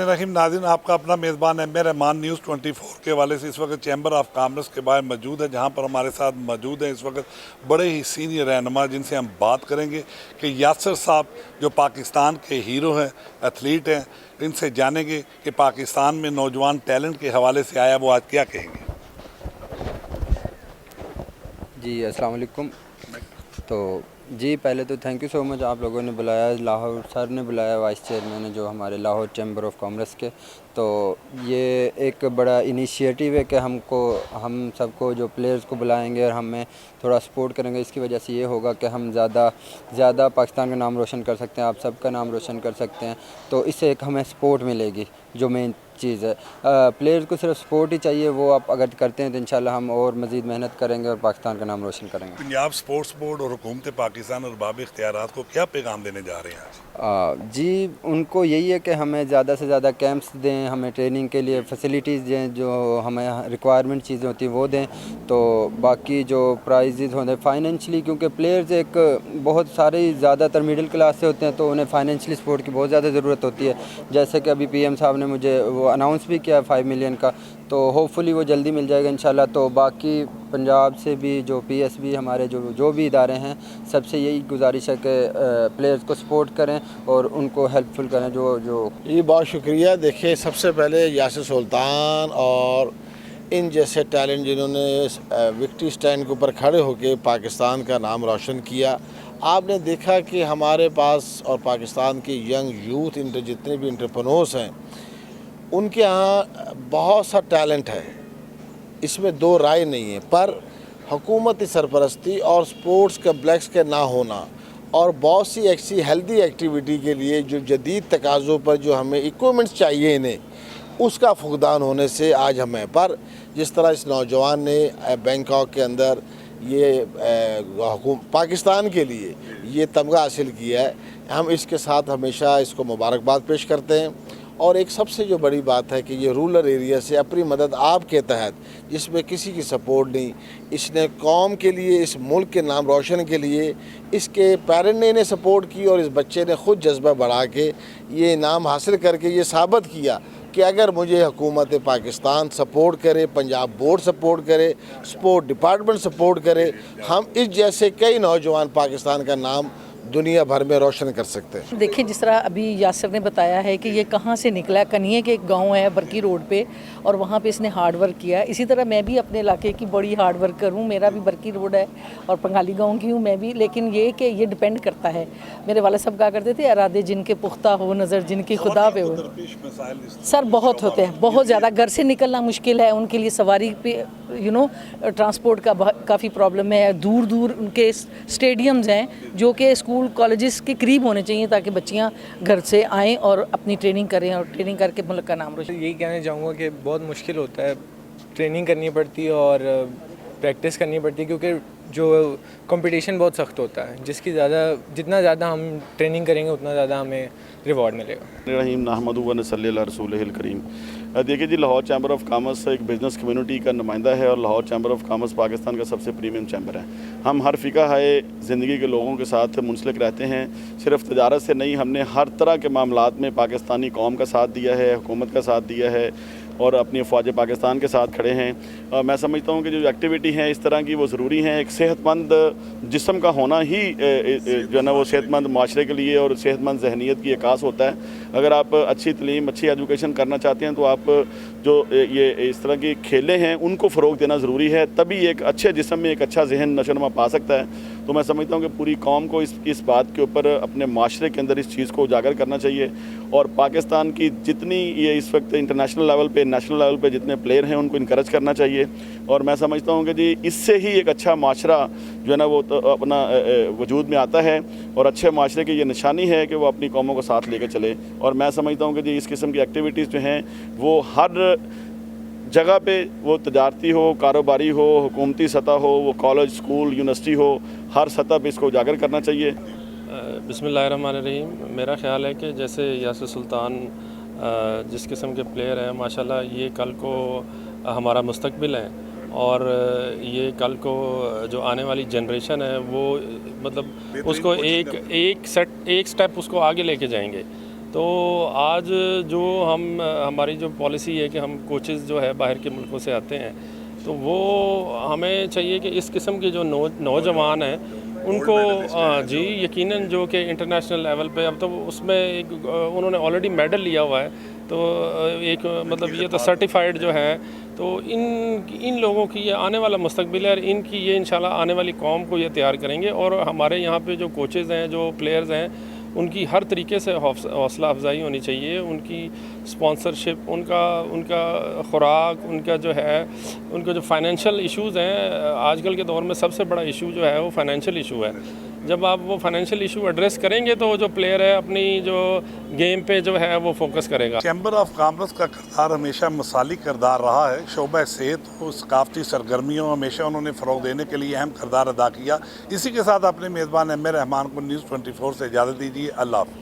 रहीम नाज़रीन, आपका अपना मेज़बान है रहमान न्यूज़ 24 के हवाले से इस वक्त चैम्बर ऑफ कॉमर्स के बाहर मौजूद है, जहां पर हमारे साथ मौजूद हैं इस वक्त बड़े ही सीनियर रहनुमा, जिनसे हम बात करेंगे कि यासर साहब जो पाकिस्तान के हीरो हैं, एथलीट हैं, इनसे जानेंगे कि पाकिस्तान में नौजवान टैलेंट के हवाले से आया वो आज क्या कहेंगे। जी अस्सलाम वालेकुम। तो जी पहले तो थैंक यू सो मच, आप लोगों ने बुलाया, लाहौर सर ने बुलाया, वाइस चेयरमैन है जो हमारे लाहौर चैम्बर ऑफ कॉमर्स के। तो ये एक बड़ा इनिशिएटिव है कि हम सबको जो प्लेयर्स को बुलाएंगे और हमें थोड़ा सपोर्ट करेंगे। इसकी वजह से ये होगा कि हम ज़्यादा पाकिस्तान का नाम रोशन कर सकते हैं, आप सबका नाम रोशन कर सकते हैं। तो इससे एक हमें सपोर्ट मिलेगी, जो मेन चीज़ है। प्लेयर्स को सिर्फ सपोर्ट ही चाहिए, वो आप अगर करते हैं तो इंशाल्लाह हम और मज़ीद मेहनत करेंगे और पाकिस्तान का नाम रोशन करेंगे। पंजाब स्पोर्ट्स बोर्ड और हुकूमत पाकिस्तान और बाब इख्तियारात को क्या पैगाम देने जा रहे हैं आज? जी उनको यही है कि हमें ज़्यादा से ज़्यादा कैंप्स दें, हमें ट्रेनिंग के लिए फैसिलिटीज़ दें, जो हमें रिक्वायरमेंट चीज़ें होती हैं वो दें। तो बाकी जो प्राइजेज़ होते हैं फाइनेंशली, क्योंकि प्लेयर्स एक बहुत सारे ज़्यादातर मिडिल क्लास से होते हैं, तो उन्हें फाइनेंशली सपोर्ट की बहुत ज़्यादा ज़रूरत होती है। जैसे कि अभी PM साहब ने मुझे वो अनाउंस भी किया 5 मिलियन का, तो होपफुली वो जल्दी मिल जाएगा इंशाल्लाह। तो बाकी पंजाब से भी जो PSB हमारे जो भी इदारे हैं, सबसे यही गुजारिश है कि प्लेयर्स को सपोर्ट करें और उनको हेल्पफुल करें। जो ये बहुत शुक्रिया। देखिए, सबसे पहले यासिर सुल्तान और इन जैसे टैलेंट जिन्होंने विक्ट्री स्टैंड के ऊपर खड़े होकर पाकिस्तान का नाम रोशन किया। आपने देखा कि हमारे पास और पाकिस्तान के यंग यूथ जितने भी एंटरप्रेन्योर्स हैं, उनके यहाँ बहुत सा टैलेंट है, इसमें दो राय नहीं है। पर हुकूमती सरपरस्ती और स्पोर्ट्स कम्प्लेक्स के ना होना और बहुत सी ऐसी हेल्दी एक्टिविटी के लिए जो जदीद तकाज़ों पर जो हमें इक्विपमेंट्स चाहिए इन्हें, उसका फुकदान होने से आज हमें। पर जिस तरह इस नौजवान ने बैंकॉक के अंदर ये पाकिस्तान के लिए ये तमगा हासिल किया है, हम इसके साथ हमेशा इसको मुबारकबाद पेश करते हैं। और एक सबसे जो बड़ी बात है कि ये रूरल एरिया से अपनी मदद आपके तहत, जिसमें किसी की सपोर्ट नहीं, इसने कौम के लिए, इस मुल्क के नाम रोशन के लिए इसके पेरेंट ने इन्हें सपोर्ट की और इस बच्चे ने ख़ुद जज्बा बढ़ा के ये इनाम हासिल करके ये साबित किया कि अगर मुझे हुकूमत पाकिस्तान सपोर्ट करे, पंजाब बोर्ड सपोर्ट करे, स्पोर्ट डिपार्टमेंट सपोर्ट करे, हम इस जैसे कई नौजवान पाकिस्तान का नाम दुनिया भर में रोशन कर सकते हैं। देखिए, जिस तरह अभी यासर ने बताया है कि ये कहाँ से निकला है, कन्ये के एक गांव है बरकी रोड पे, और वहाँ पे इसने हार्ड वर्क किया है। इसी तरह मैं भी अपने इलाके की बड़ी हार्ड वर्कर हूँ, मेरा भी बरकी रोड है और पंगाली गांव की हूँ मैं भी। लेकिन ये कि ये डिपेंड करता है, मेरे वाले सब कहा करते थे, इरादे जिनके पुख्ता हो, नज़र जिनकी खुदा पे हो। सर बहुत होते हैं, बहुत ज़्यादा। घर से निकलना मुश्किल है उनके लिए, सवारी पे ट्रांसपोर्ट का काफ़ी प्रॉब्लम है। दूर दूर उनके स्टेडियम्स हैं जो कि स्कूल कॉलेजेस के करीब होने चाहिए, ताकि बच्चियां घर से आएँ और अपनी ट्रेनिंग करें और ट्रेनिंग करके मुल्क का नाम रोशन। यही कहना चाहूँगा कि बहुत मुश्किल होता है, ट्रेनिंग करनी पड़ती है और प्रैक्टिस करनी पड़ती है, क्योंकि जो कंपटीशन बहुत सख्त होता है, जितना ज़्यादा हम ट्रेनिंग करेंगे उतना ज़्यादा हमें रिवॉर्ड मिलेगा। रहीम नहमदु व नसल्ली अला रसूलिहिल करीम। देखिए जी, लाहौर चैम्बर ऑफ कॉमर्स एक बिज़नेस कम्युनिटी का नुमाइंदा है और Lahore chamber of commerce Pakistan का सबसे प्रीमियम चैम्बर है। हम हर फ़िका है ज़िंदगी के लोगों के साथ मुंसलिक रहते हैं, सिर्फ तजारत से नहीं, हमने हर तरह के मामलात में पाकिस्तानी कौम का साथ दिया है, हुकूमत का साथ दिया है और अपनी फ़ौज पाकिस्तान के साथ खड़े हैं। मैं समझता हूँ कि जो एक्टिविटी हैं इस तरह की वो ज़रूरी हैं। एक सेहतमंद जिस्म का होना ही जो है ना वो सेहतमंद माशरे के लिए और सेहतमंद जहनीत की अकास होता है। अगर आप अच्छी तलीम, अच्छी एजुकेशन करना चाहते हैं तो आप जो ये इस तरह की खेलें हैं उनको फ़रोग़ देना ज़रूरी है, तभी एक अच्छे जिस्म में एक अच्छा जहन नशोनुमा पा सकता है। तो मैं समझता हूँ कि पूरी कौम को इस बात के ऊपर अपने माशरे के अंदर इस चीज़ को उजागर करना चाहिए और पाकिस्तान की जितनी ये इस वक्त इंटरनेशनल लेवल पे, नेशनल लेवल पे जितने प्लेयर हैं उनको इनकरेज करना चाहिए। और मैं समझता हूँ कि जी इससे ही एक अच्छा माशरा जो है ना वो तो अपना वजूद में आता है और अच्छे माशरे की ये निशानी है कि वो अपनी कौमों को साथ लेकर चले। और मैं समझता हूँ कि जी इस किस्म की एक्टिविटीज़ जो हैं वो हर जगह पे, वो तजारती हो, कारोबारी हो, हुकूमती सतह हो, वो कॉलेज, स्कूल, यूनिवर्सिटी हो, हर सतह पे इसको उजागर करना चाहिए। बिस्मिल्लाहिर्रहमानिर्रहीम। मेरा ख़्याल है कि जैसे यासिर सुल्तान जिस किस्म के प्लेयर हैं माशाल्लाह, ये कल को हमारा मुस्तकबिल हैं اور یہ کل کو جو آنے والی جنریشن ہے وہ مطلب اس کو ایک سٹیپ اس کو آگے لے کے جائیں گے. تو آج جو ہماری جو پالیسی ہے کہ ہم کوچز جو ہے باہر کے ملکوں سے آتے ہیں تو وہ ہمیں چاہیے کہ اس قسم کے جو نوجوان ہیں ان کو جی یقیناً جو کہ انٹرنیشنل لیول پہ اب تو اس میں ایک انہوں نے آلریڈی میڈل لیا ہوا ہے تو ایک مطلب یہ تو سرٹیفائڈ جو ہے تو ان لوگوں کی یہ آنے والا مستقبل ہے اور ان کی یہ انشاءاللہ آنے والی قوم کو یہ تیار کریں گے. اور ہمارے یہاں پہ جو کوچز ہیں جو پلیئرز ہیں ان کی ہر طریقے سے حوصلہ افزائی ہونی چاہیے. ان کی اسپانسرشپ ان کا خوراک ان کا جو ہے ان کے جو فائنینشیل ایشوز ہیں آج کل کے دور میں سب سے بڑا ایشو جو ہے وہ فائنینشیل ایشو ہے. جب آپ وہ فائنینشیل ایشو ایڈریس کریں گے تو جو پلیئر ہے اپنی جو گیم پہ جو ہے وہ فوکس کرے گا. چیمبر آف کامرس کا کردار ہمیشہ مثالی کردار رہا ہے. شعبہ صحت و ثقافتی سرگرمیوں ہمیشہ انہوں نے فروغ دینے کے لیے اہم کردار ادا کیا. اسی کے ساتھ اپنے میزبان ایم اے رحمان کو نیوز 24 سے اجازت دیجیے. اللہ حافظ.